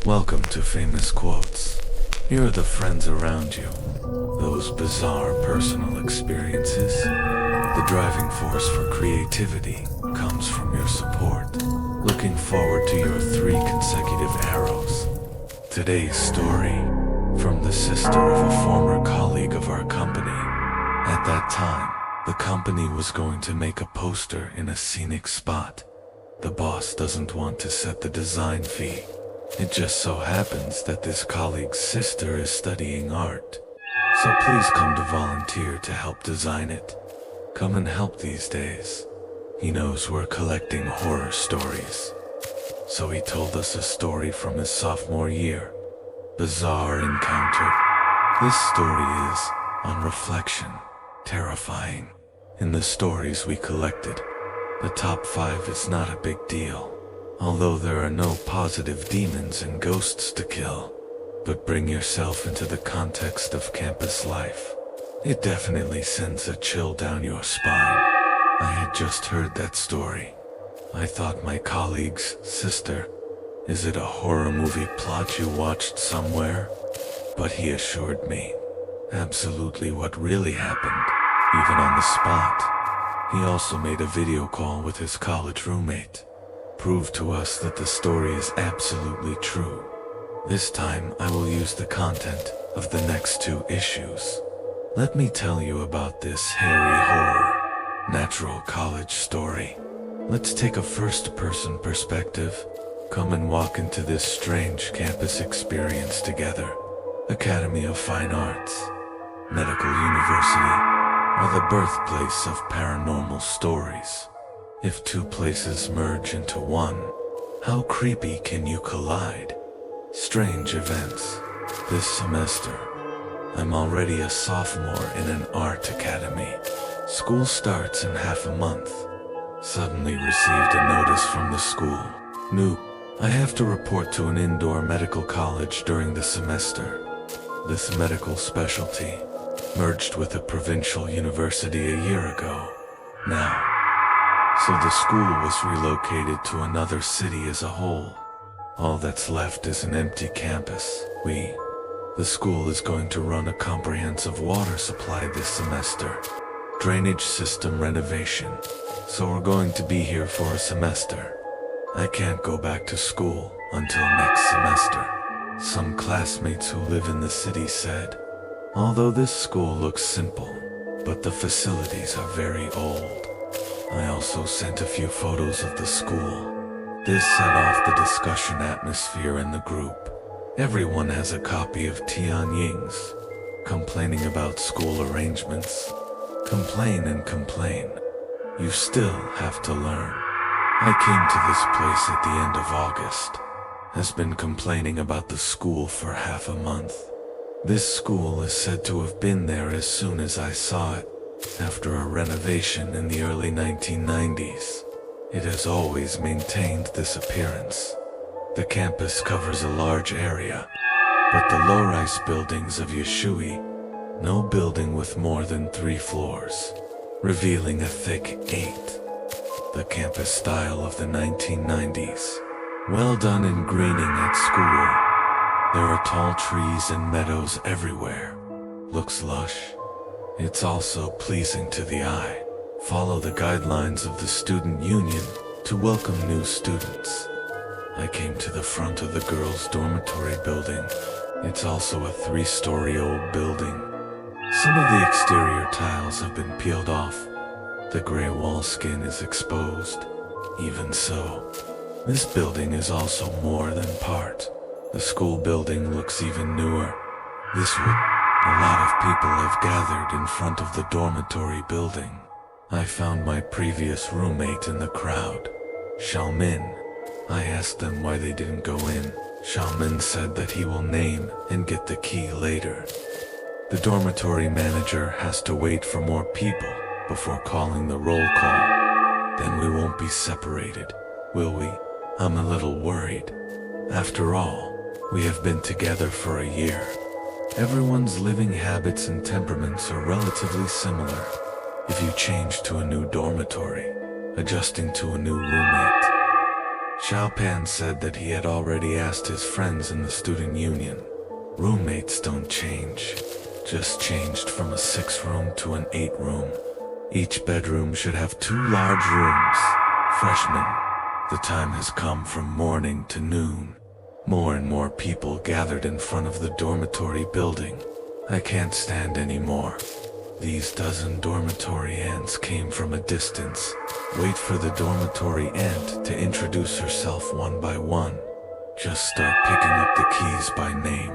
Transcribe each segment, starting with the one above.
Welcome to Famous Quotes. Here are the friends around you. Those bizarre personal experiences. The driving force for creativity comes from your support. Looking forward to your 3 consecutive arrows. Today's story, from the sister of a former colleague of our company. At that time, the company was going to make a poster in a scenic spot. The boss doesn't want to set the design fee. It just so happens that this colleague's sister is studying art. So please come to volunteer to help design it. Come and help these days. He knows we're collecting horror stories. So he told us a story from his sophomore year. Bizarre encounter. This story is, on reflection, terrifying. In the stories we collected, the top 5 is not a big deal. Although there are no positive demons and ghosts to kill. But bring yourself into the context of campus life. It definitely sends a chill down your spine. I had just heard that story. I thought my colleague's sister. Is it a horror movie plot you watched somewhere? But he assured me, absolutely what really happened, even on the spot. He also made a video call with his college roommate. Proved to us that the story is absolutely true. This time I will use the content of the next 2 issues. Let me tell you about this hairy horror, natural college story. Let's take a first-person perspective. Come and walk into this strange campus experience together. Academy of Fine Arts, Medical University, are the birthplace of paranormal stories. If 2 places merge into one, how creepy can you collide? Strange events. This semester, I'm already a sophomore in an art academy. School starts in half a month. Suddenly received a notice from the school. New. I have to report to an indoor medical college during the semester. This medical specialty merged with a provincial university a year ago. Now, so the school was relocated to another city as a whole. All that's left is an empty campus. The school is going to run a comprehensive water supply this semester. Drainage system renovation. So we're going to be here for a semester. I can't go back to school until next semester. Some classmates who live in the city said, although this school looks simple, but the facilities are very old. I also sent a few photos of the school. This set off the discussion atmosphere in the group. Everyone has a copy of Tian Ying's, complaining about school arrangements. Complain and complain. You still have to learn. I came to this place at the end of August. Has been complaining about the school for half a month. This school is said to have been there as soon as I saw it. After a renovation in the early 1990s, it has always maintained this appearance. The campus covers a large area, but the low-rise buildings of Yeshui, no building with more than 3 floors, revealing a thick 8. The campus style of the 1990s, well done in greening at school. There are tall trees and meadows everywhere. Looks lush. It's also pleasing to the eye. Follow the guidelines of the student union to welcome new students. I came to the front of the girls' dormitory building. It's also a 3-story old building. Some of the exterior tiles have been peeled off. The gray wall skin is exposed. Even so, this building is also more than part. The school building looks even newer. A lot of people have gathered in front of the dormitory building. I found my previous roommate in the crowd, Xiaomin. I asked them why they didn't go in. Xiaomin said that he will name and get the key later. The dormitory manager has to wait for more people before calling the roll call. Then we won't be separated, will we? I'm a little worried. After all, we have been together for a year. Everyone's living habits and temperaments are relatively similar. If you change to a new dormitory, adjusting to a new roommate, Xiao Pan said that he had already asked his friends in the student union. Roommates don't change, just changed from a 6-room to an 8-room. Each bedroom should have 2 large rooms. Freshmen, the time has come from morning to noon. More and more people gathered in front of the dormitory building. I can't stand anymore. These dozen dormitory ants came from a distance. Wait for the dormitory ant to introduce herself one by one. Just start picking up the keys by name.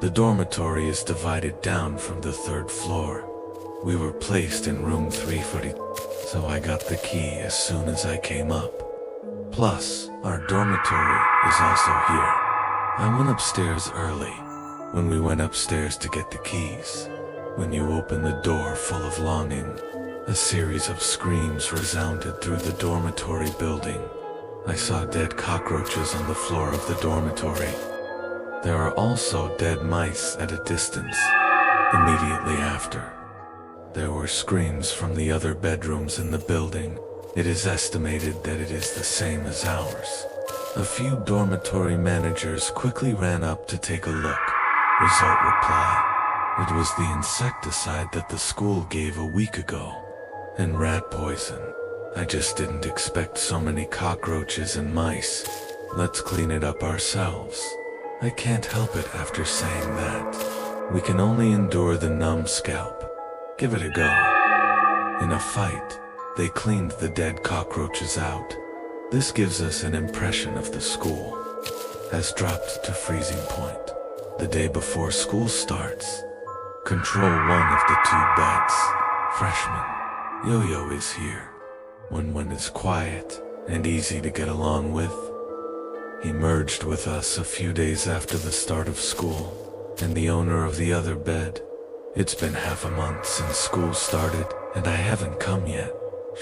The dormitory is divided down from the 3rd floor. We were placed in room 340, so I got the key as soon as I came up. Plus, our dormitory is also here. I went upstairs early. When we went upstairs to get the keys, when you open the door full of longing, a series of screams resounded through the dormitory building. I saw dead cockroaches on the floor of the dormitory. There are also dead mice at a distance. Immediately after, there were screams from the other bedrooms in the building. It is estimated that it is the same as ours. A few dormitory managers quickly ran up to take a look. Result reply: it was the insecticide that the school gave a week ago. And rat poison. I just didn't expect so many cockroaches and mice. Let's clean it up ourselves. I can't help it after saying that. We can only endure the numb scalp. Give it a go. In a fight, they cleaned the dead cockroaches out. This gives us an impression of the school has dropped to freezing point. The day before school starts, control one of the 2 beds. Freshman, Yo-Yo is here. When is quiet and easy to get along with. He merged with us a few days after the start of school, and the owner of the other bed. It's been half a month since school started, and I haven't come yet.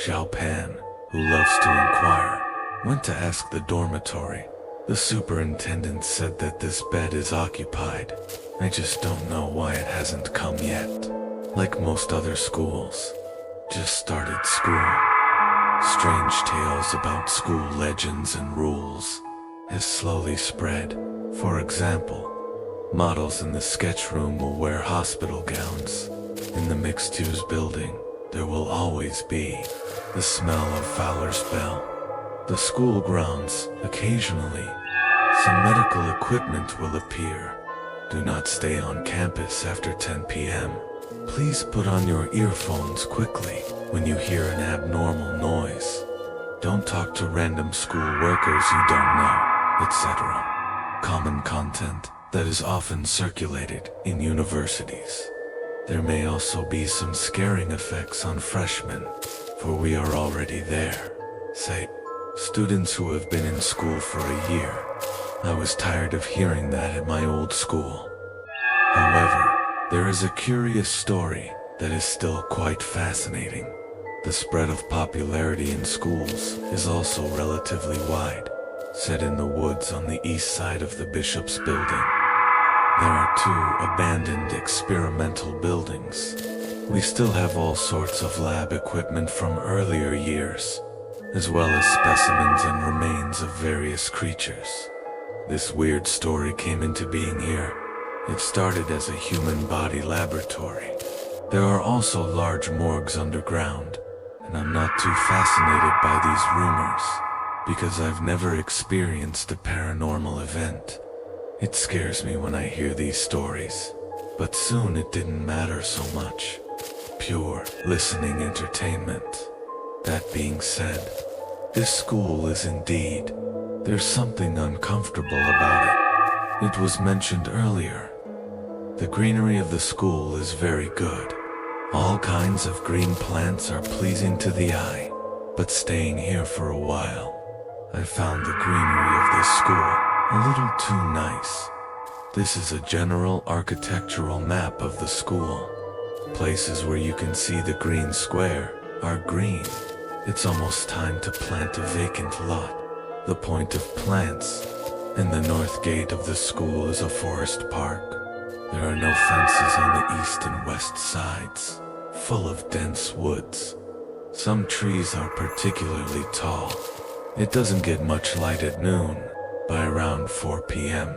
Xiao Pan, who loves to inquire, went to ask the dormitory. The superintendent said that this bed is occupied. I just don't know why it hasn't come yet. Like most other schools, just started school. Strange tales about school legends and rules has slowly spread. For example, models in the sketch room will wear hospital gowns. In the mixed-use building, there will always be the smell of Fowler's Bell. The school grounds, occasionally, some medical equipment will appear. Do not stay on campus after 10 p.m. Please put on your earphones quickly when you hear an abnormal noise. Don't talk to random school workers you don't know, etc. Common content that is often circulated in universities. There may also be some scaring effects on freshmen, for we are already there. Say, students who have been in school for a year. I was tired of hearing that at my old school. However, there is a curious story that is still quite fascinating. The spread of popularity in schools is also relatively wide. Set in the woods on the east side of the Bishop's building, there are 2 abandoned experimental buildings. We still have all sorts of lab equipment from earlier years, as well as specimens and remains of various creatures. This weird story came into being here. It started as a human body laboratory. There are also large morgues underground, and I'm not too fascinated by these rumors, because I've never experienced a paranormal event. It scares me when I hear these stories, but soon it didn't matter so much. Pure listening entertainment. That being said, this school is indeed, there's something uncomfortable about it. It was mentioned earlier. The greenery of the school is very good. All kinds of green plants are pleasing to the eye, but staying here for a while, I found the greenery of this school a little too nice. This is a general architectural map of the school. Places where you can see the green square are green. It's almost time to plant a vacant lot. The point of plants in the north gate of the school is a forest park. There are no fences on the east and west sides, full of dense woods. Some trees are particularly tall. It doesn't get much light at noon. By around 4 p.m.,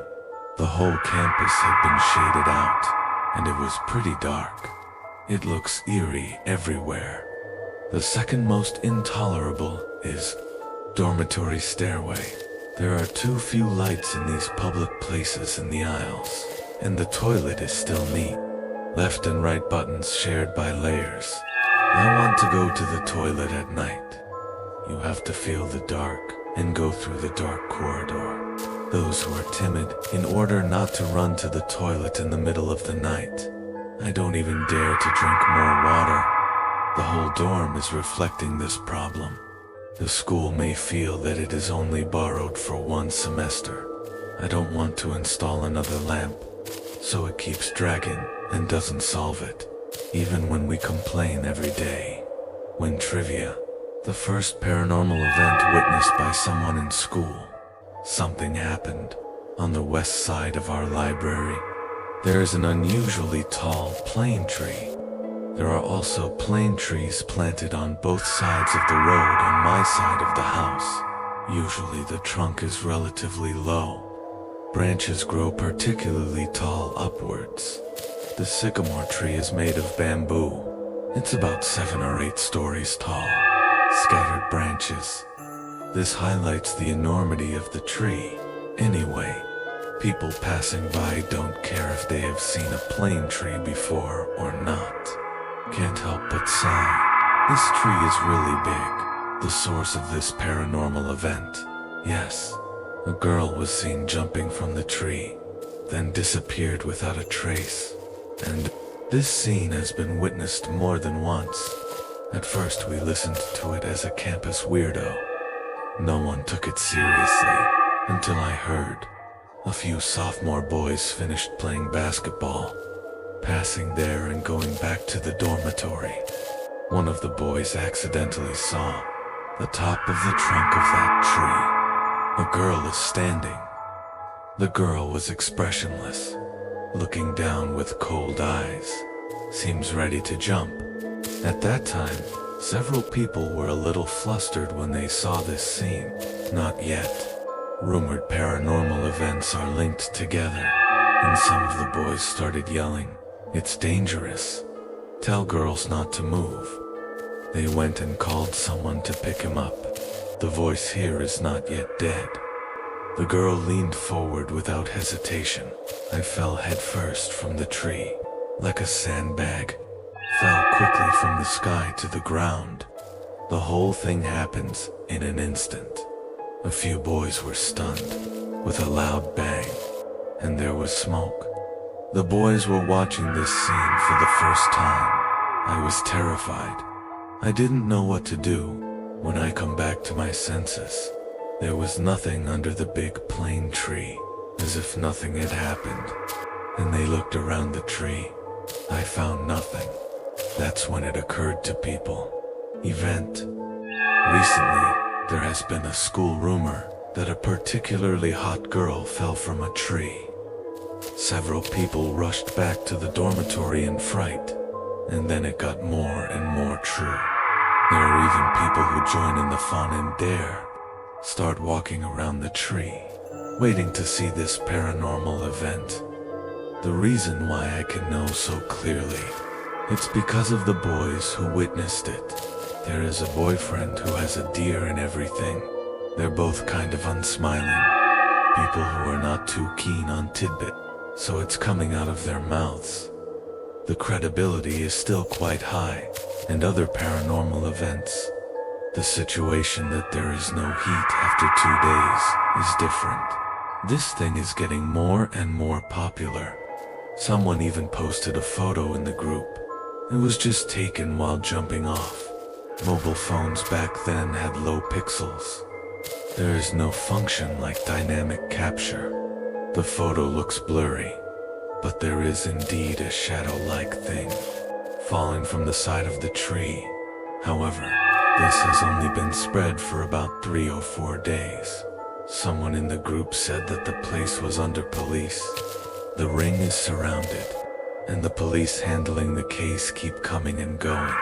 the whole campus had been shaded out, and it was pretty dark. It looks eerie everywhere. The second most intolerable is dormitory stairway. There are too few lights in these public places in the aisles, and the toilet is still neat. Left and right buttons shared by layers. I want to go to the toilet at night. You have to feel the dark and go through the dark corridor. Those who are timid, in order not to run to the toilet in the middle of the night. I don't even dare to drink more water. The whole dorm is reflecting this problem. The school may feel that it is only borrowed for 1 semester. I don't want to install another lamp, so it keeps dragging and doesn't solve it, even when we complain every day. When trivia, the first paranormal event witnessed by someone in school. Something happened on the west side of our library. There is an unusually tall plane tree. There are also plane trees planted on both sides of the road on my side of the house. Usually the trunk is relatively low. Branches grow particularly tall upwards. The sycamore tree is made of bamboo. It's about 7 or 8 stories tall. Scattered branches. This highlights the enormity of the tree. Anyway, people passing by don't care if they have seen a plane tree before or not. Can't help but sigh. This tree is really big. The source of this paranormal event. Yes, a girl was seen jumping from the tree, then disappeared without a trace. And this scene has been witnessed more than once. At first we listened to it as a campus weirdo. No one took it seriously, until I heard. A few sophomore boys finished playing basketball, passing there and going back to the dormitory. One of the boys accidentally saw the top of the trunk of that tree. A girl is standing. The girl was expressionless, looking down with cold eyes. Seems ready to jump. At that time, several people were a little flustered when they saw this scene. Not yet. Rumored paranormal events are linked together, and some of the boys started yelling, "It's dangerous. Tell girls not to move." They went and called someone to pick him up. The voice here is not yet dead. The girl leaned forward without hesitation. I fell headfirst from the tree, like a sandbag. Fell quickly from the sky to the ground. The whole thing happens in an instant. A few boys were stunned, with a loud bang, and there was smoke. The boys were watching this scene for the first time. I was terrified. I didn't know what to do. When I come back to my senses, there was nothing under the big plane tree, as if nothing had happened. And they looked around the tree. I found nothing. That's when it occurred to people. Event. Recently, there has been a school rumor that a particularly hot girl fell from a tree. Several people rushed back to the dormitory in fright, and then it got more and more true. There are even people who join in the fun and dare, start walking around the tree, waiting to see this paranormal event. The reason why I can know so clearly, it's because of the boys who witnessed it. There is a boyfriend who has a deer and everything. They're both kind of unsmiling. People who are not too keen on tidbit, so it's coming out of their mouths. The credibility is still quite high, and other paranormal events. The situation that there is no heat after 2 days is different. This thing is getting more and more popular. Someone even posted a photo in the group. It was just taken while jumping off. Mobile phones back then had low pixels. There is no function like dynamic capture. The photo looks blurry, but there is indeed a shadow-like thing falling from the side of the tree. However, this has only been spread for about 3 or 4 days. Someone in the group said that the place was under police. The ring is surrounded, and the police handling the case keep coming and going.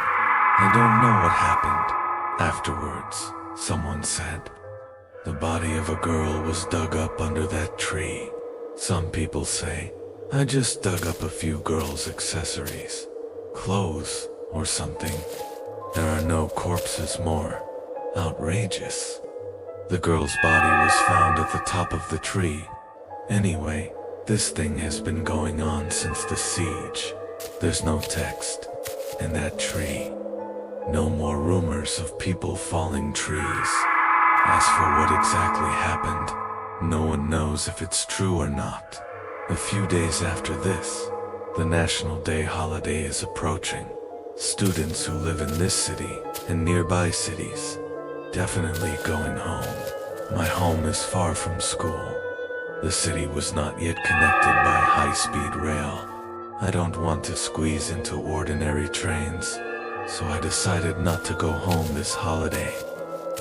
I don't know what happened afterwards, someone said. The body of a girl was dug up under that tree. Some people say, I just dug up a few girls' accessories, clothes, or something. There are no corpses more outrageous. The girl's body was found at the top of the tree. Anyway, this thing has been going on since the siege. There's no text in that tree. No more rumors of people falling trees. As for what exactly happened, no one knows if it's true or not. A few days after this, the National Day holiday is approaching. Students who live in this city and nearby cities definitely going home. My home is far from school. The city was not yet connected by high-speed rail. I don't want to squeeze into ordinary trains, so I decided not to go home this holiday.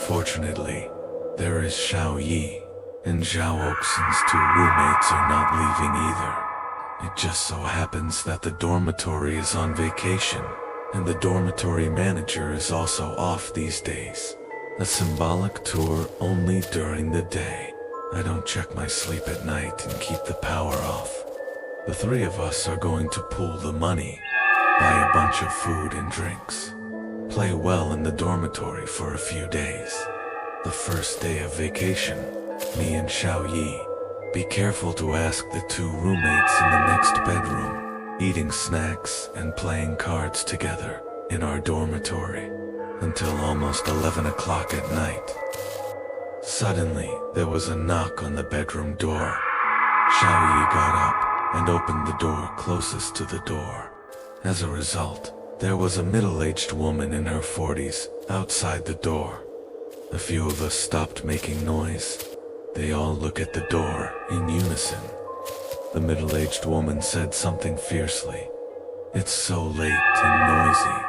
Fortunately, there is Xiao Yi, and Zhao Oxen's two roommates are not leaving either. It just so happens that the dormitory is on vacation, and the dormitory manager is also off these days. A symbolic tour only during the day. I don't check my sleep at night and keep the power off. The three of us are going to pool the money, buy a bunch of food and drinks, play well in the dormitory for a few days. The first day of vacation, me and Xiao Yi. Be careful to ask the two roommates in the next bedroom, eating snacks and playing cards together in our dormitory until almost 11 o'clock at night. Suddenly, there was a knock on the bedroom door. Xiao Yi got up and opened the door closest to the door. As a result, there was a middle-aged woman in her 40s outside the door. A few of us stopped making noise. They all look at the door in unison. The middle-aged woman said something fiercely. It's so late and noisy.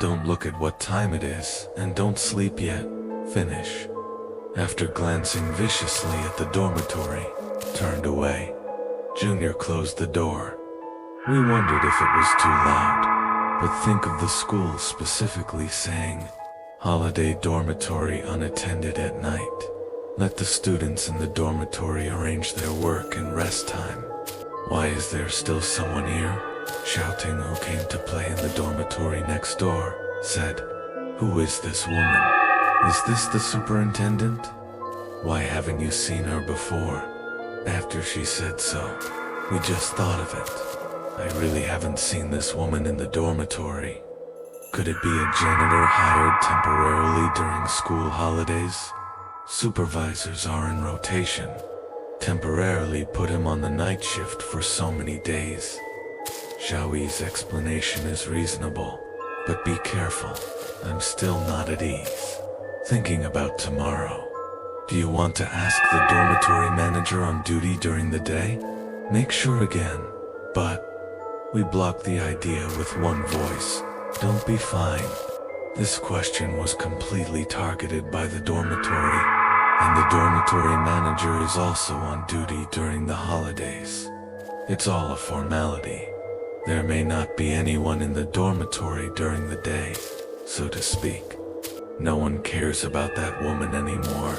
Don't look at what time it is, and don't sleep yet. Finish. After glancing viciously at the dormitory, turned away. Junior closed the door. We wondered if it was too loud, but think of the school specifically saying, holiday dormitory unattended at night. Let the students in the dormitory arrange their work and rest time. Why is there still someone here? Shouting who came to play in the dormitory next door, said, Who is this woman? Is this the superintendent? Why haven't you seen her before? After she said so, we just thought of it. I really haven't seen this woman in the dormitory. Could it be a janitor hired temporarily during school holidays? Supervisors are in rotation. Temporarily put him on the night shift for so many days. Xiaoyi's explanation is reasonable, but be careful. I'm still not at ease. Thinking about tomorrow. Do you want to ask the dormitory manager on duty during the day? Make sure again. But we blocked the idea with one voice. Don't be fine. This question was completely targeted by the dormitory, and the dormitory manager is also on duty during the holidays. It's all a formality. There may not be anyone in the dormitory during the day, so to speak. No one cares about that woman anymore,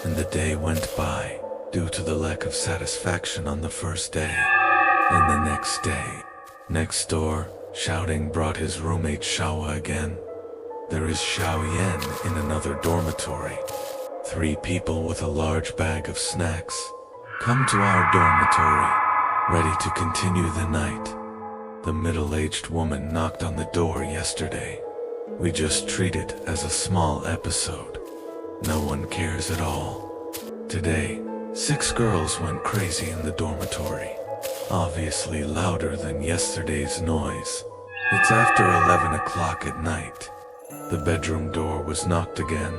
and the day went by due to the lack of satisfaction on the first day. And the next day, next door, shouting brought his roommate Shawa again. There is Xiao Yan in another dormitory. 3 people with a large bag of snacks come to our dormitory, ready to continue the night. The middle-aged woman knocked on the door yesterday. We just treat it as a small episode. No one cares at all. Today, 6 girls went crazy in the dormitory. Obviously louder than yesterday's noise. It's after 11 o'clock at night. The bedroom door was knocked again.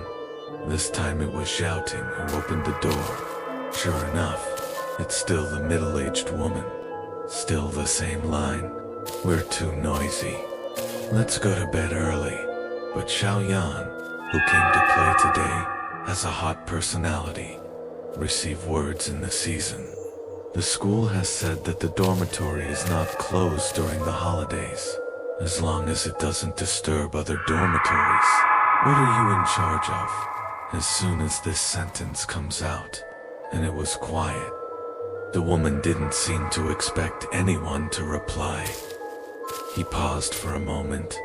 This time it was shouting who opened the door. Sure enough, it's still the middle-aged woman. Still the same line. We're too noisy. Let's go to bed early. But Xiao Yan, who came to play today, has a hot personality. Receive words in the season. The school has said that the dormitory is not closed during the holidays, as long as it doesn't disturb other dormitories. What are you in charge of? as soon as this sentence comes out, and it was quiet. The woman didn't seem to expect anyone to reply. He paused for a moment.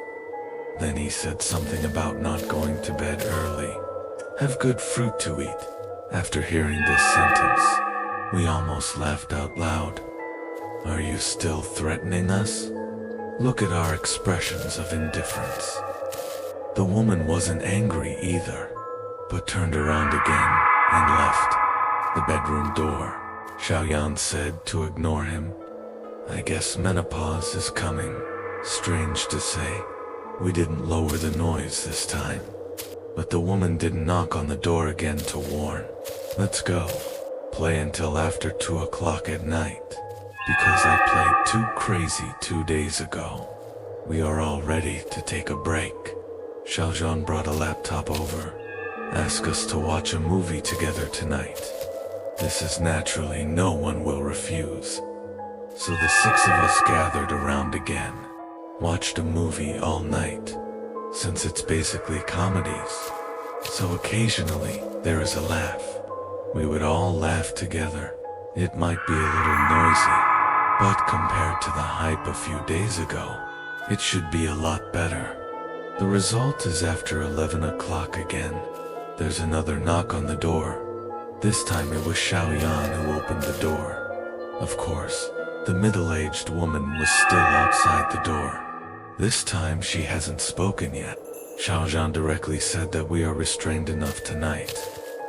Then he said something about not going to bed early. Have good fruit to eat. After hearing this sentence, we almost laughed out loud. Are you still threatening us? Look at our expressions of indifference. The woman wasn't angry either, but turned around again and left. The bedroom door, Xiaoyan said to ignore him. I guess menopause is coming. Strange to say, we didn't lower the noise this time. But the woman didn't knock on the door again to warn. Let's go. Play until after 2 o'clock at night. Because I played too crazy 2 days ago. We are all ready to take a break. Xiaoyan brought a laptop over. Ask us to watch a movie together tonight. This is naturally no one will refuse. So the 6 of us gathered around again. Watched a movie all night, since it's basically comedies. So occasionally, there is a laugh. We would all laugh together. It might be a little noisy, but compared to the hype a few days ago, it should be a lot better. The result is after 11 o'clock again, there's another knock on the door. This time it was Xiaoyan who opened the door. Of course, the middle-aged woman was still outside the door. This time she hasn't spoken yet. Xiaoyan directly said that we are restrained enough tonight.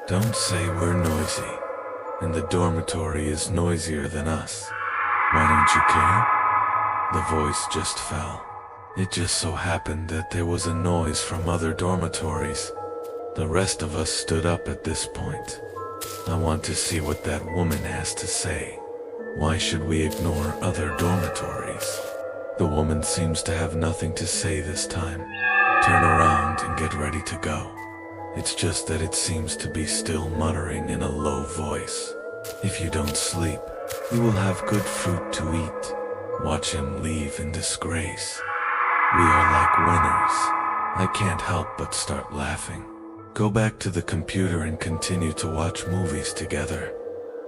Don't say we're noisy. And the dormitory is noisier than us. Why don't you care? The voice just fell. It just so happened that there was a noise from other dormitories. The rest of us stood up at this point. I want to see what that woman has to say. Why should we ignore other dormitories? The woman seems to have nothing to say this time. Turn around and get ready to go. It's just that it seems to be still muttering in a low voice. If you don't sleep, you will have good fruit to eat. Watch him leave in disgrace. We are like winners. I can't help but start laughing. Go back to the computer and continue to watch movies together.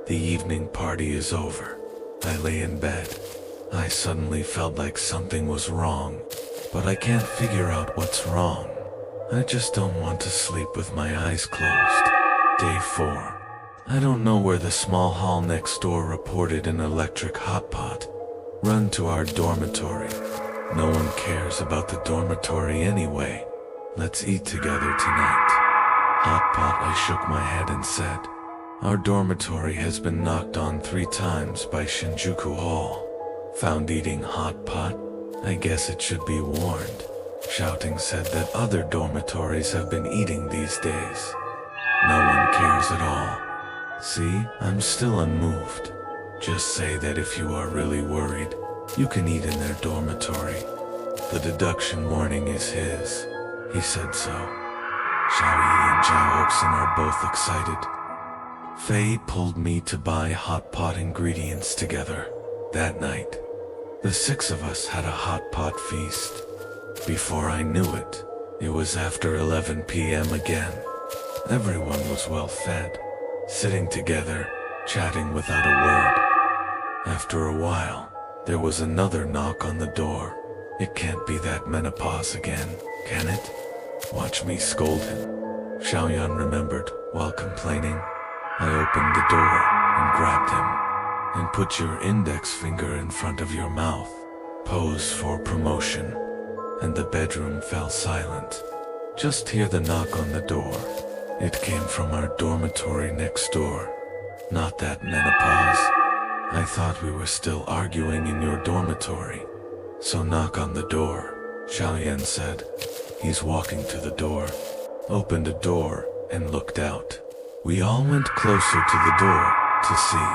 The evening party is over. I lay in bed. I suddenly felt like something was wrong, but I can't figure out what's wrong. I just don't want to sleep with my eyes closed. Day 4. I don't know where the small hall next door reported an electric hot pot. Run to our dormitory. No one cares about the dormitory anyway. Let's eat together tonight. Hot pot, I shook my head and said. Our dormitory has been knocked on 3 times by Shinjuku Hall. Found eating hot pot? I guess it should be warned. Shouting said that other dormitories have been eating these days. No one cares at all. See, I'm still unmoved. Just say that if you are really worried, you can eat in their dormitory. The deduction warning is his. He said so. Xiao Yi and Zhao Oxen are both excited. Fei pulled me to buy hot pot ingredients together. That night, the 6 of us had a hot pot feast. Before I knew it, it was after 11 p.m. again. Everyone was well fed, sitting together, chatting without a word. After a while, there was another knock on the door. It can't be that menopause again, can it? Watch me scold him. Xiaoyan remembered while complaining. I opened the door and grabbed him. And put your index finger in front of your mouth. Pose for promotion. And the bedroom fell silent. Just hear the knock on the door. It came from our dormitory next door. Not that menopause. I thought we were still arguing in your dormitory. So knock on the door, Xiaoyan said. He's walking to the door. Opened a door and looked out. We all went closer to the door to see.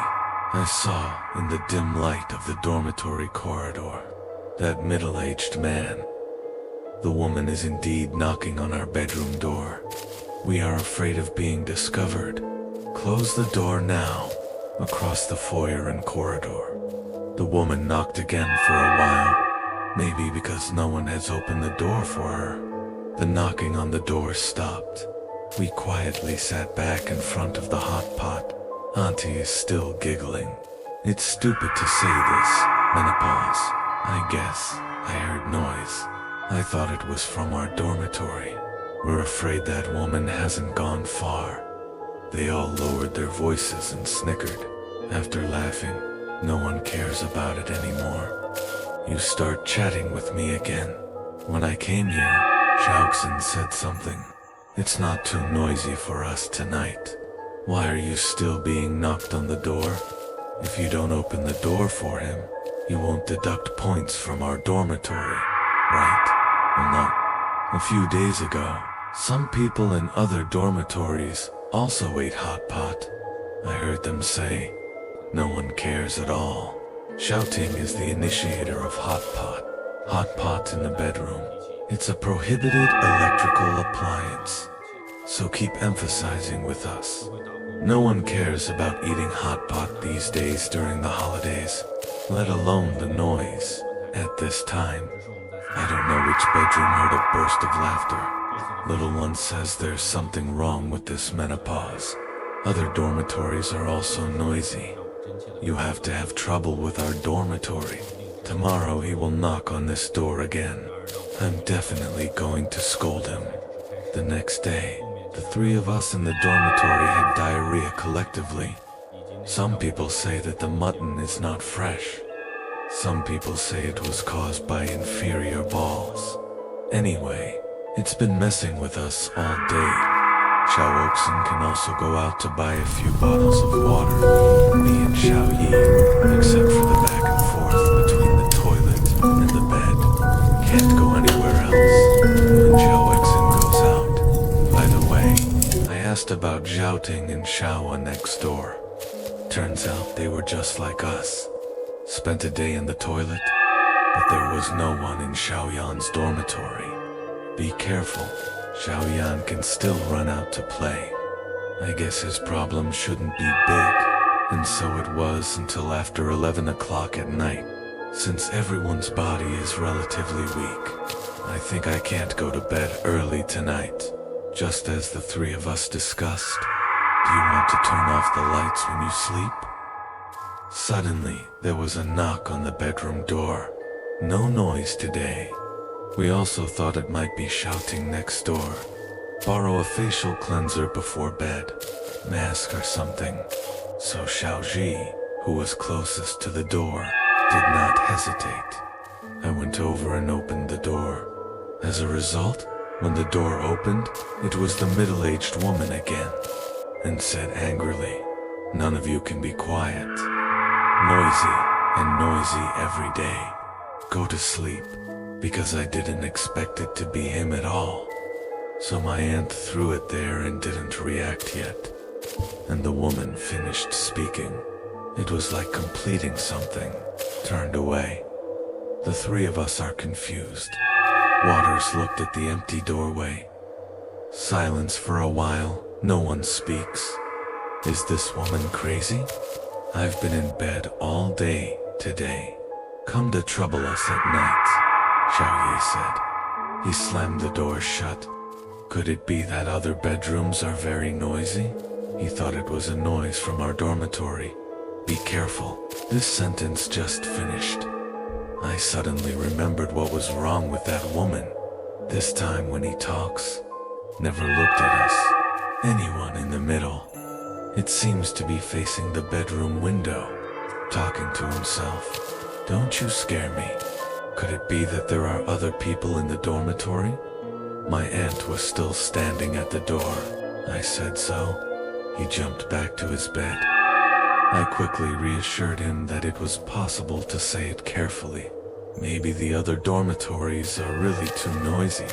I saw in the dim light of the dormitory corridor that middle-aged man. The woman is indeed knocking on our bedroom door. We are afraid of being discovered. Close the door now, across the foyer and corridor. The woman knocked again for a while, maybe because no one has opened the door for her. The knocking on the door stopped. We quietly sat back in front of the hot pot. Auntie is still giggling. It's stupid to say this, menopause. I guess I heard noise. I thought it was from our dormitory. We're afraid that woman hasn't gone far. They all lowered their voices and snickered. After laughing, no one cares about it anymore. You start chatting with me again. When I came here, Xiaoxin said something. It's not too noisy for us tonight. Why are you still being knocked on the door? If you don't open the door for him, you won't deduct points from our dormitory, right? Well, not. A few days ago, some people in other dormitories also ate hot pot. I heard them say, no one cares at all. Shouting is the initiator of hot pot. Hot pot in the bedroom. It's a prohibited electrical appliance. So keep emphasizing with us. No one cares about eating hot pot these days during the holidays, let alone the noise. At this time, I don't know which bedroom heard a burst of laughter. Little one says there's something wrong with this menopause. Other dormitories are also noisy. You have to have trouble with our dormitory. Tomorrow he will knock on this door again. I'm definitely going to scold him. The next day, the three of us in the dormitory had diarrhea collectively. Some people say that the mutton is not fresh. Some people say it was caused by inferior balls. Anyway, it's been messing with us all day. Xiao Oxen can also go out to buy a few bottles of water. Me and Xiao Yi, except for the back and forth between the toilet and the bed, can't go anywhere else when Xiao Oxen goes out. By the way, I asked about Zhaoting and Xiaowa next door. Turns out they were just like us. Spent a day in the toilet, but there was no one in Xiaoyan's dormitory. Be careful, Xiaoyan can still run out to play. I guess his problem shouldn't be big, and so it was until after 11 o'clock at night. Since everyone's body is relatively weak, I think I can't go to bed early tonight. Just as the three of us discussed, do you want to turn off the lights when you sleep? Suddenly, there was a knock on the bedroom door. No noise today. We also thought it might be shouting next door. Borrow a facial cleanser before bed, mask or something. So Xiaoji, who was closest to the door, did not hesitate. I went over and opened the door. As a result, when the door opened, it was the middle-aged woman again, and said angrily, "None of you can be quiet. Noisy and noisy every day. Go to sleep," because I didn't expect it to be him at all. So my aunt threw it there and didn't react yet. And the woman finished speaking. It was like completing something, turned away. The three of us are confused. Waters looked at the empty doorway. Silence for a while, no one speaks. Is this woman crazy? I've been in bed all day today. Come to trouble us at night, Xiao Yi said. He slammed the door shut. Could it be that other bedrooms are very noisy? He thought it was a noise from our dormitory. Be careful, this sentence just finished. I suddenly remembered what was wrong with that woman. This time when he talks, never looked at us. Anyone in the middle. It seems to be facing the bedroom window, talking to himself. Don't you scare me. Could it be that there are other people in the dormitory? My aunt was still standing at the door. I said so. He jumped back to his bed. I quickly reassured him that it was possible to say it carefully. Maybe the other dormitories are really too noisy.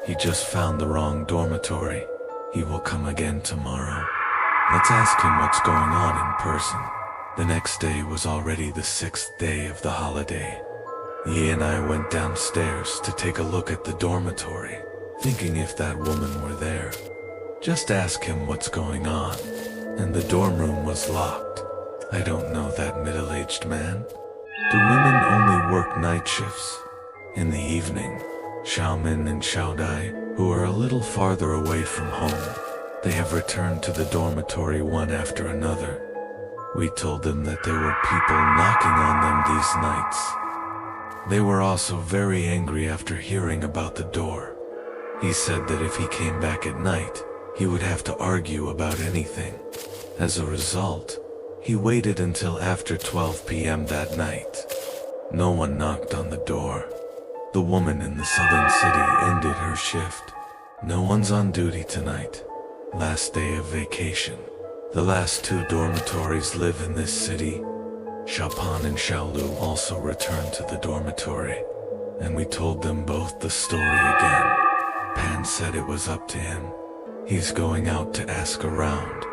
He just found the wrong dormitory. He will come again tomorrow. Let's ask him what's going on in person. The next day was already the 6th day of the holiday. Yi and I went downstairs to take a look at the dormitory, thinking if that woman were there. Just ask him what's going on. And the dorm room was locked. I don't know that middle-aged man. Do women only work night shifts? In the evening, Xiaomin and Xiaodai, who are a little farther away from home, They have returned to the dormitory one after another. We told them that there were people knocking on them these nights. They were also very angry after hearing about the door. He said that if he came back at night, he would have to argue about anything. As a result, he waited until after 12 p.m. that night. No one knocked on the door. The woman in the southern city ended her shift. No one's on duty tonight. Last day of vacation. The last two dormitories live in this city. Chopin and Xiaolu also returned to the dormitory, and we told them both the story again. Pan said it was up to him. He's going out to ask around.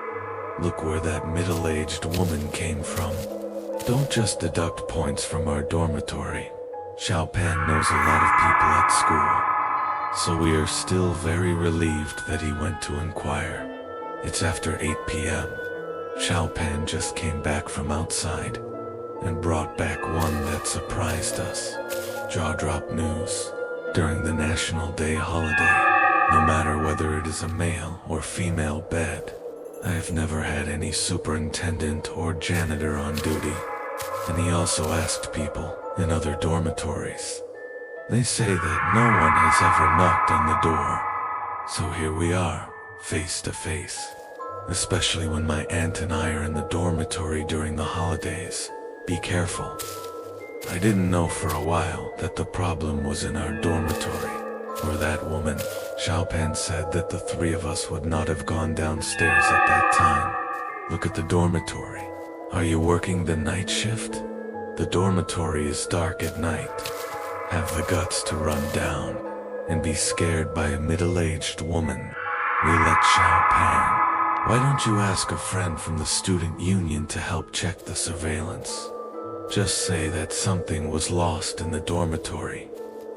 Look where that middle-aged woman came from. Don't just deduct points from our dormitory. Xiao Pan knows a lot of people at school, so we are still very relieved that he went to inquire. It's after 8 p.m. Xiao Pan just came back from outside and brought back one that surprised us. Jaw-drop news. During the National Day holiday, no matter whether it is a male or female bed, I have never had any superintendent or janitor on duty. And he also asked people in other dormitories. They say that no one has ever knocked on the door. So here we are, face to face. Especially when my aunt and I are in the dormitory during the holidays. Be careful. I didn't know for a while that the problem was in our dormitory, or that woman. Xiao Pan said that the three of us would not have gone downstairs at that time. Look at the dormitory. Are you working the night shift? The dormitory is dark at night. Have the guts to run down and be scared by a middle-aged woman. We let Xiao Pan. Why don't you ask a friend from the student union to help check the surveillance? Just say that something was lost in the dormitory.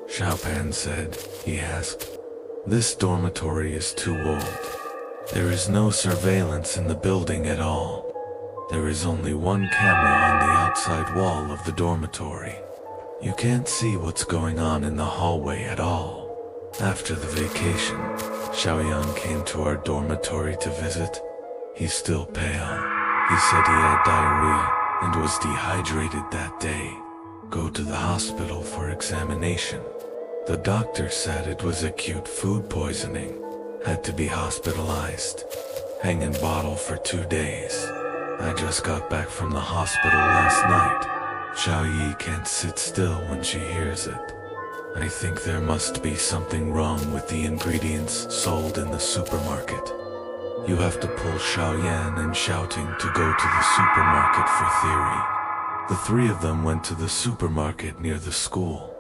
Xiao Pan said. He asked. This dormitory is too old. There is no surveillance in the building at all. There is only one camera on the outside wall of the dormitory. You can't see what's going on in the hallway at all. After the vacation, Xiaoyan came to our dormitory to visit. He's still pale. He said he had diarrhea and was dehydrated that day. Go to the hospital for examination. The doctor said it was acute food poisoning. Had to be hospitalized. Hang in bottle for 2 days. I just got back from the hospital last night. Xiao Yi can't sit still when she hears it. I think there must be something wrong with the ingredients sold in the supermarket. You have to pull Xiaoyan and shouting to go to the supermarket for theory. The three of them went to the supermarket near the school.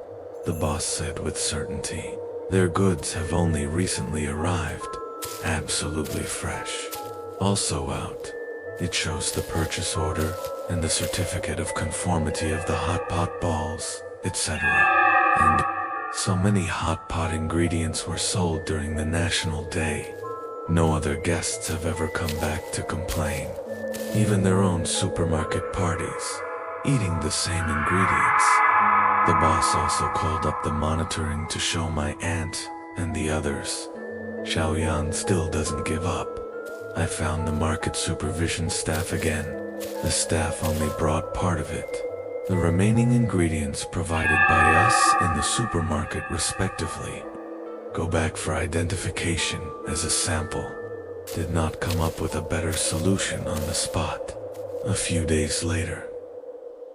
The boss said with certainty. Their goods have only recently arrived. Absolutely fresh. Also out. It shows the purchase order and the certificate of conformity of the hot pot balls, etc. And so many hot pot ingredients were sold during the National Day. No other guests have ever come back to complain. Even their own supermarket parties, eating the same ingredients. The boss also called up the monitoring to show my aunt and the others. Xiaoyan still doesn't give up. I found the market supervision staff again. The staff only brought part of it. The remaining ingredients provided by us in the supermarket respectively. Go back for identification as a sample. Did not come up with a better solution on the spot. A few days later,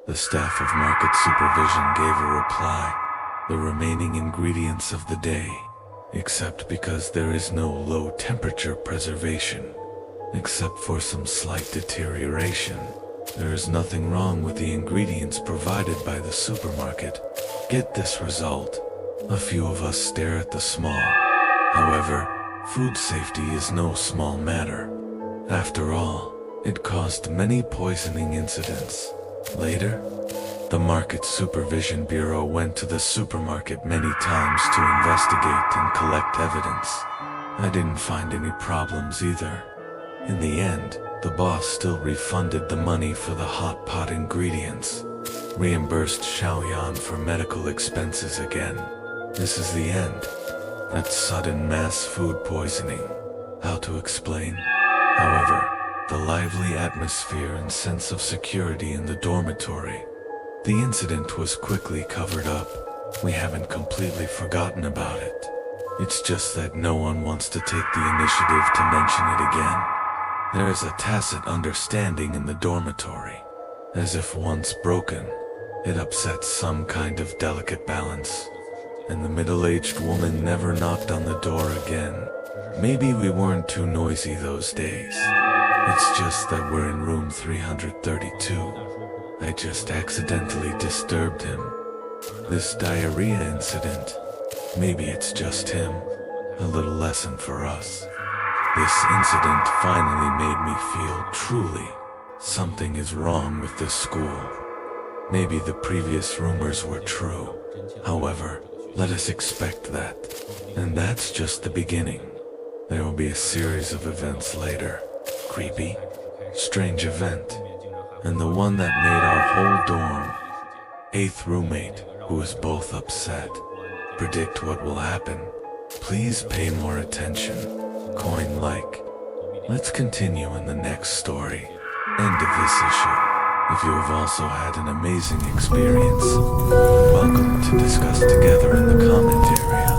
the staff of market supervision gave a reply. The remaining ingredients of the day, except because there is no low temperature preservation, except for some slight deterioration. There is nothing wrong with the ingredients provided by the supermarket. Get this result. A few of us stare at the small. However, food safety is no small matter. After all, it caused many poisoning incidents. Later, the Market Supervision Bureau went to the supermarket many times to investigate and collect evidence. I didn't find any problems either. In the end, the boss still refunded the money for the hot pot ingredients, reimbursed Xiaoyan for medical expenses again. This is the end. That sudden mass food poisoning. how to explain. However, the lively atmosphere and sense of security in the dormitory, the incident was quickly covered up. We haven't completely forgotten about it. It's just that no one wants to take the initiative to mention it again. There is a tacit understanding in the dormitory, as if once broken, it upsets some kind of delicate balance, and the middle-aged woman never knocked on the door again. Maybe we weren't too noisy those days. It's just that we're in room 332. I just accidentally disturbed him. This diarrhea incident, maybe it's just him. A little lesson for us. This incident finally made me feel truly something is wrong with this school. Maybe the previous rumors were true. However, let us expect that. And that's just the beginning. There will be a series of events later. Creepy, strange event, and the one that made our whole dorm, 8th roommate, who was both upset, predict what will happen. Please pay more attention. Coin like. Let's continue in the next story. End of this issue. If you have also had an amazing experience, welcome to discuss together in the comment area.